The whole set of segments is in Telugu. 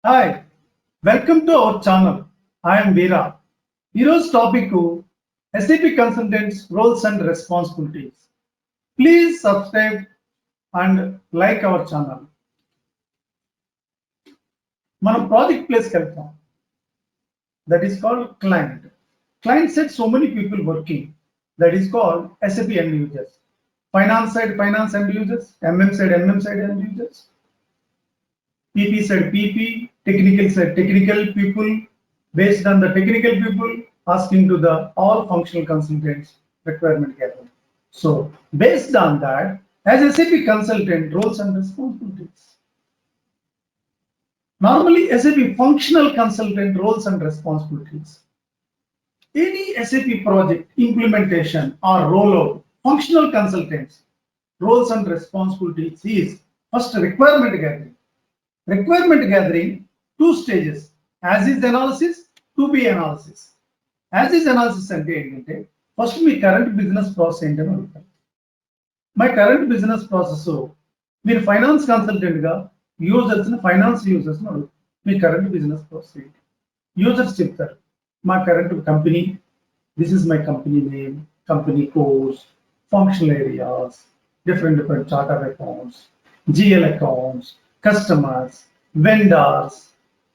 Hi, welcome to our channel. I am Veera. ఈరోజు topic SAP consultants roles and responsibilities. Please subscribe and like our channel. మనం ప్రాజెక్ట్ ప్లేస్కి వెళ్తాం. That is called client. Client side so many people working. That is called SAP end users. Finance side finance end users. MM side end users. PP side PP, technical side technical people. Based on the technical people asking to the all functional consultants requirement gathering. So based on that, as SAP consultant roles and responsibilities. Normally SAP functional consultant roles and responsibilities. Any SAP project implementation or rollout, functional consultants roles and responsibilities is first requirement gathering. Requirement gathering, two stages, as is analysis, to be analysis. As is analysis అంటే ఏంటంటే ఫస్ట్ మీ కరెంట్ బిజినెస్ ప్రాసెస్ ఏంటని అడుగుతారు. మై కరెంట్ బిజినెస్ ప్రాసెస్ మీరు ఫైనాన్స్ కన్సల్టెంట్ గా యూజర్స్ ఫైనాన్స్ యూజర్స్ అడుగుతారు. మీ కరెంట్ బిజినెస్ ప్రాసెస్ ఏంటి? యూజర్స్ చెప్తారు మా current company, this is my company name, company course, functional areas, different charter accounts, GL accounts, customers, vendors,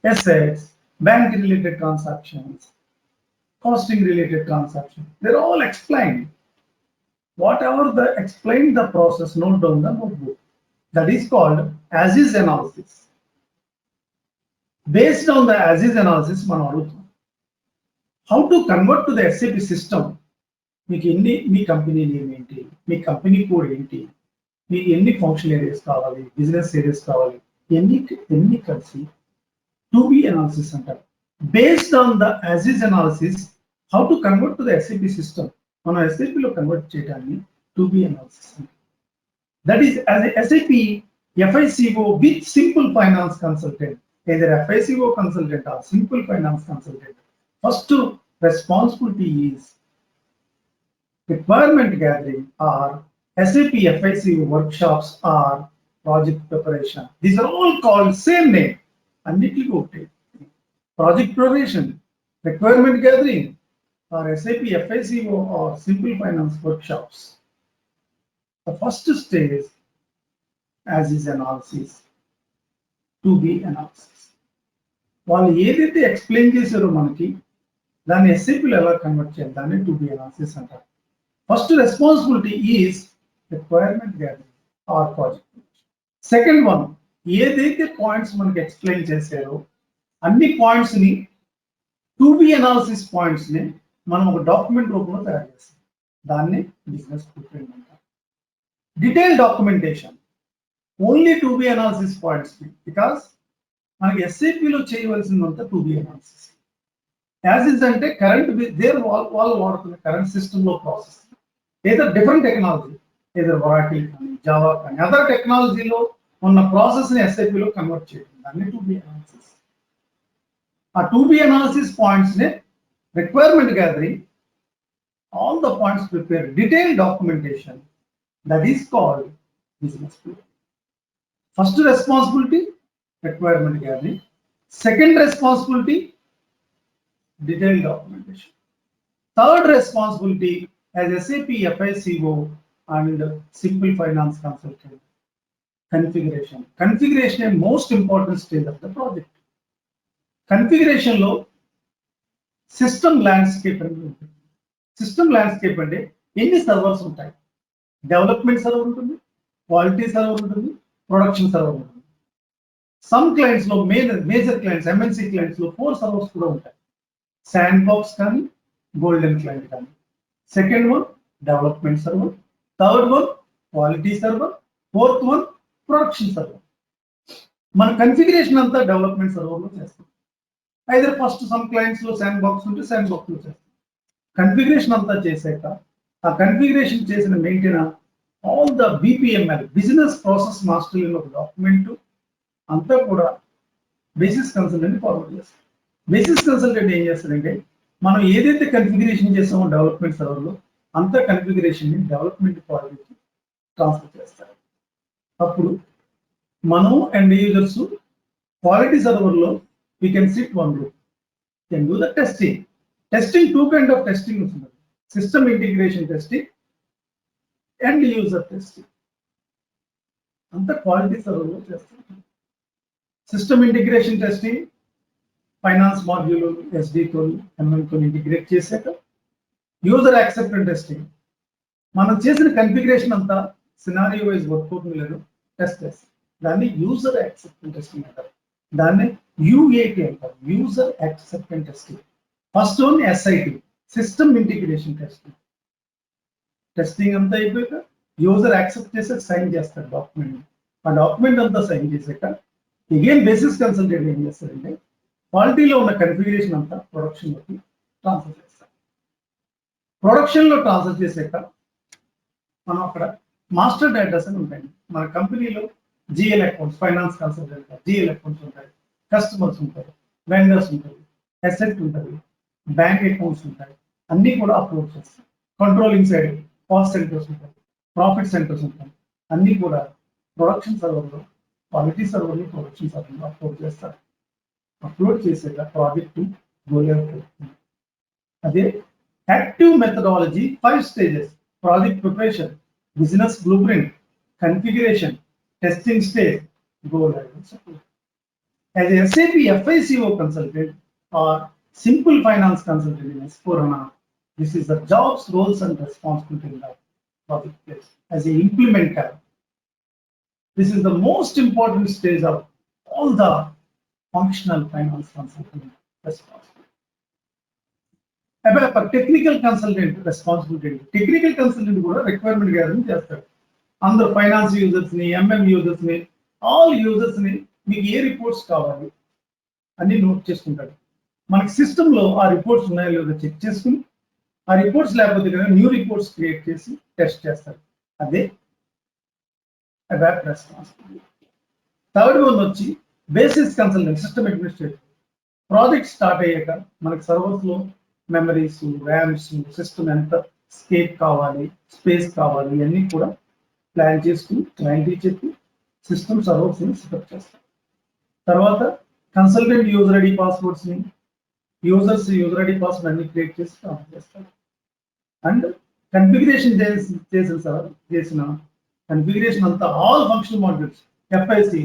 assets, bank related transactions, costing related transactions. They're all explained. Whatever the explained the process, note down the notebook. That is called as is analysis. Based on the as is analysis, మనం అడుగుతాం how to convert to the SAP system. మీకు మీ కంపెనీ నేమ్ ఏంటి, మీ కంపెనీ కోడ్ ఏంటి, మీకు ఎన్ని ఫంక్షనల్ ఏరియాస్ కావాలి, బిజినెస్ ఏరియాస్ కావాలి, ఎన్ని కలిసి టు బి అనాలిసిస్ అంటారు. Based on the as is analysis how to convert to the SAP system, మనం SAP లో కన్వర్ట్ చేయడాన్ని టు బి అనాలిసిస్ అంటారు. That is as SAP FICO with simple finance consultant, either FICO consultant or simple finance consultant. First responsibility is requirement gathering or SAP FICO workshops or project preparation. These are all called same name. అన్నిటికీ ఒకటే. Project preparation, requirement gathering, or SAP FICO or simple finance workshops. The first stage as is analysis, to be analysis. వాళ్ళు ఏదైతే ఎక్స్ప్లెయిన్ చేశారో మనకి దాన్ని SAPలో ఎలా కన్వర్ట్ చేయాలి, దాన్ని టు బి అనాలిసిస్ అంటారు. First responsibility is requirement gathering or project. Second one, ఏదైతే పాయింట్స్ మనకి ఎక్స్ప్లెయిన్ చేశారో అన్ని పాయింట్స్ ని టు బి అనాలిసిస్ పాయింట్స్ ని మనం ఒక డాక్యుమెంట్ రూపంలో తయారు చేస్తాం. దాన్ని బిజినెస్ బ్లూ ప్రింట్ అంటారు. Detail documentation only to be analysis points ని, బికాస్ మనకి SAPలో చేయవలసిందంతా to be analysis. As is అంటే కరెంట్ వాళ్ళు వాడుతున్న కరెంట్ సిస్టమ్ లో ప్రాసెస్, ఏదో డిఫరెంట్ టెక్నాలజీ, ఏదో ఒరాకిల్ కానీ జావా కానీ అదర్ టెక్నాలజీలో ఉన్న ప్రాసెస్ ని SAPలో కన్వర్ట్ చేయడం, దాన్ని టు బి అనాలిసిస్. ఆ టు బి అనాలిసిస్ పాయింట్స్ ని requirement gathering, all the points prepare, detail documentation, that is called business flu. First responsibility requirement gathering, second responsibility detailed documentation, third responsibility as SAP FICO and simple finance consultant configuration. Configuration is most important stage of the project. Configuration లో సిస్టమ్ ల్యాండ్స్కేప్ అని ఉంటుంది. సిస్టమ్ ల్యాండ్స్కేప్ అంటే ఎన్ని సర్వర్స్ ఉంటాయి, డెవలప్మెంట్ సర్వర్ ఉంటుంది, క్వాలిటీ సర్వర్ ఉంటుంది, ప్రొడక్షన్ సర్వర్ ఉంటుంది. సమ్ క్లయింట్స్ లో మేజర్ క్లయింట్స్ MNC క్లయింట్స్ లో 4 సర్వర్స్ కూడా ఉంటాయి. శాండ్ బాక్స్ కానీ గోల్డెన్ క్లయింట్ కానీ. Second one development server, third one quality server, fourth one production server. మన కన్ఫిగరేషన్ అంతా డెవలప్మెంట్ సర్వర్ లో చేస్తాం. అయితే ఫస్ట్ సమ్ క్లయింట్స్ లో శాండ్ బాక్స్ ఉంటే శాండ్ బాక్స్ లో చేస్తాం. కన్ఫిగరేషన్ అంతా చేశాక ఆ కన్ఫిగరేషన్ చేసిన maintain all the BPML, business process master ఒక డాక్యుమెంట్ అంతా కూడా బేసిస్ కన్సల్టెంట్ ఫార్వర్డ్ చేస్తారు. బేసిస్ కన్సల్టెంట్ ఏం చేస్తారంటే మనం ఏదైతే కన్ఫిగరేషన్ చేస్తామో డెవలప్మెంట్ సర్వర్లో అంత కన్ఫిగరేషన్ ని డెవలప్మెంట్ క్వాలిటీకి ట్రాన్స్ఫర్ చేస్తారు. అప్పుడు మనం and users Quality server lo we can sit one room, can do the testing. Testing, two kind of testing ఉంటుంది. System integration testing and user testing. అంత క్వాలిటీ సర్వర్ లో చేస్తాం. System integration testing finance module ఎస్డితో ఎంఎంతో ఇంటిగ్రేట్ చేశాక యూజర్ యాక్సెప్టెన్స్ టెస్టింగ్ మనం చేసిన కన్ఫిగరేషన్ అంతా సినారియో వైజ్ వర్క్ అవుతుంది లేదు టెస్ట్ చేస్తాం. దాన్ని యూజర్ యాక్సెప్టెన్స్ టెస్టింగ్ అంటారు. దాన్ని యూఏటి అంటారు, user acceptance testing. First one SIT, system integration testing. Testing అంతా అయిపోయాక యూజర్ యాక్సెప్ట్ చేసి సైన్ చేస్తారు డాక్యుమెంట్. ఆ డాక్యుమెంట్ అంతా సైన్ చేశాక అగైన్ బేసిస్ కన్సల్టెంట్ ఏం చేస్తారంటే క్వాలిటీలో ఉన్న కన్ఫిగరేషన్ అంతా ప్రొడక్షన్లోకి ట్రాన్స్ఫర్ చేస్తారు. ప్రొడక్షన్లో ట్రాన్స్ఫర్ చేశాక మనం అక్కడ మాస్టర్ డేటాస్ అని ఉంటాయి. మన కంపెనీలో GL accounts, finance consultant GL accounts ఉంటాయి, కస్టమర్స్ ఉంటారు, వెండర్స్ ఉంటారు, అసెట్ ఉంటుంది, బ్యాంక్ అకౌంట్స్ ఉంటాయి, అన్ని కూడా అప్లోడ్ చేస్తాం. కంట్రోలింగ్ సైడ్ కాస్ట్ సెంటర్స్ ఉంటాయి, ప్రాఫిట్ సెంటర్స్ ఉంటాయి, అన్ని కూడా ప్రొడక్షన్ సర్వర్లో, క్వాలిటీ సర్వర్లో, ప్రొడక్షన్ సర్వర్లో అప్లోడ్ చేస్తారు. అప్లోడ్ చేసేట ప్రాజెక్టు గోల్ అదే active methodology 5 stages: project preparation, business blueprint, configuration, testing stage, go live and support. As a SAP FICO consultant or simple finance consultant in S/4HANA, this is the jobs, roles and responsibility in the project place. As a implementer, this is the most important stage of all the functional finance consultant responsibility. About technical consultant responsibility, technical consultant కూడా రిక్వైర్మెంట్ గ్యాదరింగ్ చేస్తారు. అందరు ఫైనాన్స్ యూజర్స్ ని, ఎంఎం యూజర్స్ ని, ఆల్ యూజర్స్ ని మీకు ఏ రిపోర్ట్స్ కావాలి అన్ని నోట్ చేసుకుంటాడు. మనకి సిస్టమ్ లో ఆ రిపోర్ట్స్ ఉన్నాయో లేదో చెక్ చేసుకుని ఆ రిపోర్ట్స్ లేకపోతే కనుక న్యూ రిపోర్ట్స్ క్రియేట్ చేసి టెస్ట్ చేస్తారు. అదే అబాప్ రెస్పాన్సిబిలిటీ. థర్డ్ వన్ వచ్చి basis consultant, system administrator. Project start అయ్యాక మనకి సర్వర్స్ లో మెమరీస్, ర్యామ్స్, సిస్టమ్ ఎంత స్కేప్ కావాలి, స్పేస్ కావాలి, ఇవన్నీ కూడా ప్లాన్ చేసుకుని క్లయింట్ చెప్పి సిస్టమ్ సర్వర్స్ ని సెటప్ చేస్తాం. తర్వాత కన్సల్టెంట్ యూజర్ ఐడి పాస్వర్డ్స్ ని, యూజర్స్ యూజర్ ఐడి పాస్వర్డ్ అన్ని క్రియేట్ చేసి ఆన్ చేస్తారు. అండ్ కన్ఫిగరేషన్ చేసిన కన్ఫిగరేషన్ అంతా all functional modules, FIC,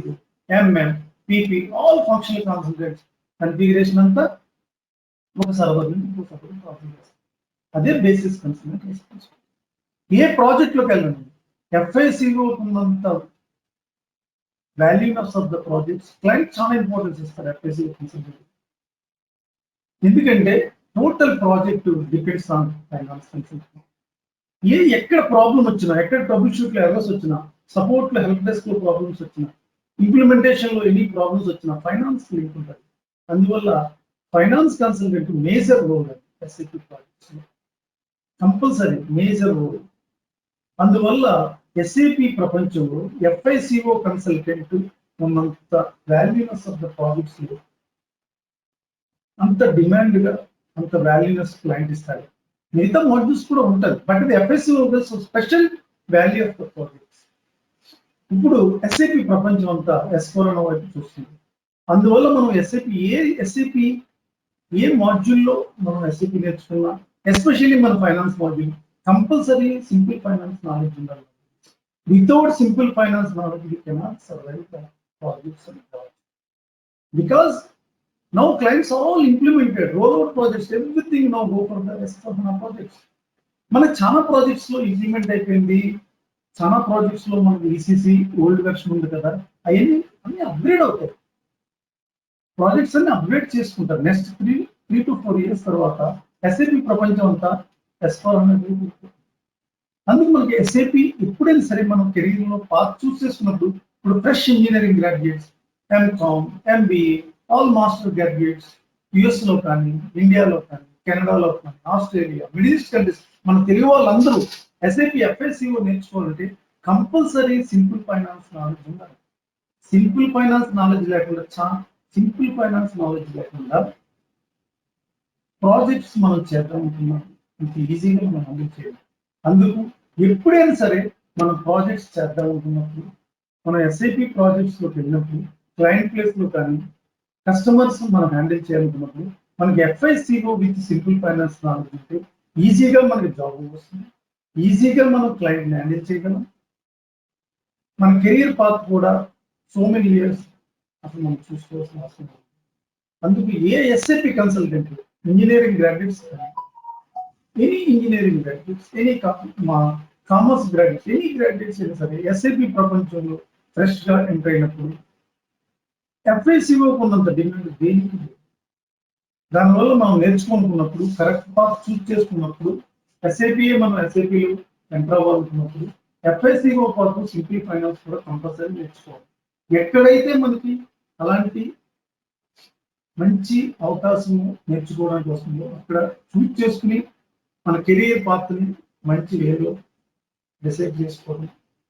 MM, PP, all functional consultants configuration అంతా ఒక సర్వర్ నుంచి ఇంకో సర్వర్ ప్రాసెస్ చేస్తారు. అదే బేసిస్ కన్సల్టెంట్ రెస్పాన్సిబిలిటీ. ఏ ప్రాజెక్ట్ లోకి వెళ్ళండి, ఎఫ్ఐసిలో ఉన్నంత valueness of the projects client చాలా ఇంపార్టెన్స్ ఇస్తారు ఎఫ్ఐసిలో కన్సల్టెంట్. ఎందుకంటే total project depends on finance consultant. ఎక్కడ ప్రాబ్లం వచ్చినా, ఎక్కడ ట్రబుల్ షూట్ లో ఎర్రర్స్ వచ్చినా, సపోర్ట్ లో హెల్ప్ డెస్క్ లో ప్రాబ్లమ్స్ వచ్చినా, ఇంప్లిమెంటేషన్ లో ఎనీ ప్రాబ్లమ్స్ వచ్చినా ఫైనాన్స్ లింక్ ఉంటుంది. అందువల్ల finance consultant major role SAP projects లో, కంపల్సరీ మేజర్ రోల్. అందువల్ల ఎస్ఏపీ ప్రపంచంలో ఎఫ్ఐసిఓ కన్సల్టెంట్ ఉన్నంత వాల్యూనెస్ ఆఫ్ ద ప్రాజెక్ట్స్ లో అంత డిమాండ్ గా, అంత వాల్యూనెస్ క్లయింట్ ఇస్తారు. మిగతా మాడ్యూల్స్ కూడా ఉంటుంది, బట్ ఇది FICO special value of the projects. ఇప్పుడు ఎస్ఏపీ ప్రపంచం అంతా S/4HANA వైపు చూస్తుంది. అందువల్ల మనం ఎస్ఏపీ ఏ మాడ్యూల్లో మనం ఎస్ఏపీ నేర్చుకున్నా, ఎస్పెషల్లీ మన finance module, compulsory simple finance knowledge ఉండాలి. Without simple finance knowledge we cannot survive the projects and jobs. Because now clients are all implemented, rollout projects, everything now go for the S/4HANA projects. మనకి చాలా ప్రాజెక్ట్స్ లో ఇంప్లిమెంట్ అయిపోయింది, చాలా ప్రాజెక్ట్స్ లో మనకి ఈసీసీ ఓల్డ్ వెర్షన్ ఉంది కదా, అవన్నీ అన్ని అప్గ్రేడ్ అవుతాయి. ప్రాజెక్ట్స్ అన్ని అప్గ్రేడ్ చేసుకుంటారు. నెక్స్ట్ 3 to 4 years తర్వాత ఎస్ఏపీ ప్రపంచం అంతా S/4HANA. అందుకు మనకి ఎస్ఏపీ ఎప్పుడైనా సరే మనం కెరీర్ లో పాత్ చూస్ చేసుకున్నప్పుడు, ఇప్పుడు fresh engineering graduates, MCom, MBA, all master graduates US లో కానీ, ఇండియాలో కానీ, కెనడాలో కానీ, ఆస్ట్రేలియా, మిడిల్ ఈస్ట్ కంట్రీస్, మన తెలుగు వాళ్ళందరూ ఎస్ఏపీ ఎఫ్ఐసిఓ నేర్చుకోవాలంటే కంపల్సరీ సింపుల్ ఫైనాన్స్ నాలెడ్జ్ ఉండాలి. సింపుల్ ఫైనాన్స్ నాలెడ్జ్ లేకుండా ప్రాజెక్ట్స్ మనం చేద్దాం అనుకున్నాం ఇంత ఈజీగా మనం హ్యాండిల్ చేయాలి. అందుకు ఎప్పుడైనా సరే మనం ప్రాజెక్ట్స్ చేద్దాం అనుకున్నప్పుడు, మనం ఎస్ఐపి ప్రాజెక్ట్స్ లోకి వెళ్ళినప్పుడు క్లయింట్ ప్లేస్ లో కానీ కస్టమర్స్ మనం హ్యాండిల్ చేయాలనుకున్నప్పుడు మనకి FICO with simple finance knowledge ఉంటే ఈజీగా మనకి జాబ్ వస్తుంది, ఈజీగా మనం క్లయింట్ హ్యాండిల్ చేయగలం. మన కెరియర్ పాత్ కూడా సో మెనీ ఇయర్స్ అసలు మనం చూసుకోవాల్సిన అవసరం లేదు. అందుకు ఏ SAP consultant engineering graduates any engineering graduates any మా కామర్స్ గ్రాడ్యుయేట్స్ ఎనీ గ్రాడ్యుయేట్స్ అయినా సరే SAP ప్రపంచంలో ఫ్రెష్ గా ఎంటర్ అయినప్పుడు FICO ఉన్నంత డిమాండ్ దేనికి లేదు. దానివల్ల మనం నేర్చుకుంటున్నప్పుడు కరెక్ట్ పాత్ చూస్ చేసుకున్నప్పుడు SAP మనం SAPలో ఎంటర్ అవ్వాలనుకున్నప్పుడు FICO పాటు సింపుల్ ఫైనాన్స్ కూడా కంపల్సరీ నేర్చుకోవాలి. ఎక్కడైతే మనకి అలాంటి మంచి అవకాశం నేర్చుకోవడానికి వస్తుందో అక్కడ చూస్ చేసుకుని మన కెరియర్ పాత్ని మంచి వేలో డిసైడ్ చేసుకోవడం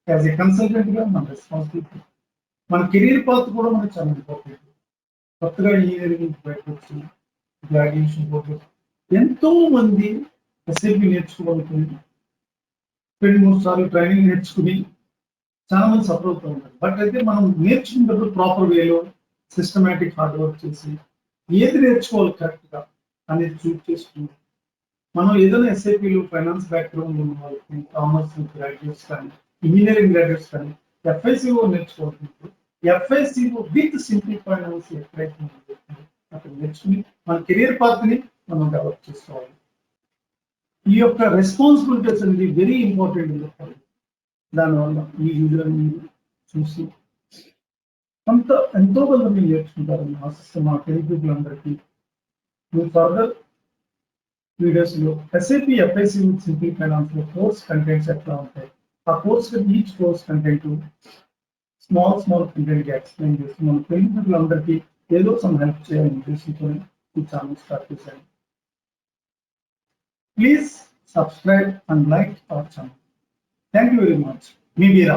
యాజ్ ఏ కన్సల్టెంట్ గా మన రెస్పాన్సిబిలిటీ. మన కెరియర్ పాత్ కూడా మనకు చాలా ఇంపార్టెంట్. కొత్తగా ఇంజనీరింగ్ బయటకు గ్రాడ్యుయేషన్ పోతే ఎంతో మంది SAP నేర్చుకోవాలనుకుని 2-3 సార్లు ట్రైనింగ్ నేర్చుకుని చాలా మంది సఫర్ అవుతూ ఉంటారు. బట్ అయితే మనం నేర్చుకున్నప్పుడు ప్రాపర్ వేలో సిస్టమేటిక్ హార్డ్ వర్క్ చేసి ఏది నేర్చుకోవాలి కరెక్ట్ గా అనేది చూస్ చేసుకుంటాం. మనం ఏదైనా SAPలో ఫైనాన్స్ బ్యాక్గ్రౌండ్ ఉన్న వాళ్ళకి కామర్స్ గ్రాడ్యుయేట్స్ కానీ ఇంజనీరింగ్ గ్రాడ్యుయేట్స్ కానీ FICO నేర్చుకోవాలనుకుంటే FICO with simple finance ఎక్కడైతే అక్కడ నేర్చుకుని మన కెరియర్ పాత్ని మనం డెవలప్ చేసుకోవాలి. ఈ యొక్క రెస్పాన్సిబిలిటీస్ అనేది వెరీ ఇంపార్టెంట్. దానివల్ల ఈ వీడియోని మీరు చూసి ఎంతో కొంత మీరు నేర్చుకుంటారని ఆశిస్తే మా టెలిపీపుల్ అందరికీ మీరు ఫర్దర్ వీడియోస్ లో SAP FICO సింపుల్ ఫైనాన్స్ లో కోర్స్ కంటెంట్స్ ఎట్లా ఉంటాయి, ఆ course each course content small content గా ఎక్స్ప్లెయిన్ చేసి మన టెలిపీపుల్ అందరికీ ఏదో సమ్ హెల్ప్ చేయాలని ఉద్దేశంతో ఈ ఛానల్ స్టార్ట్ చేశాను. Please subscribe and like our channel. Thank you very much. Me Veera.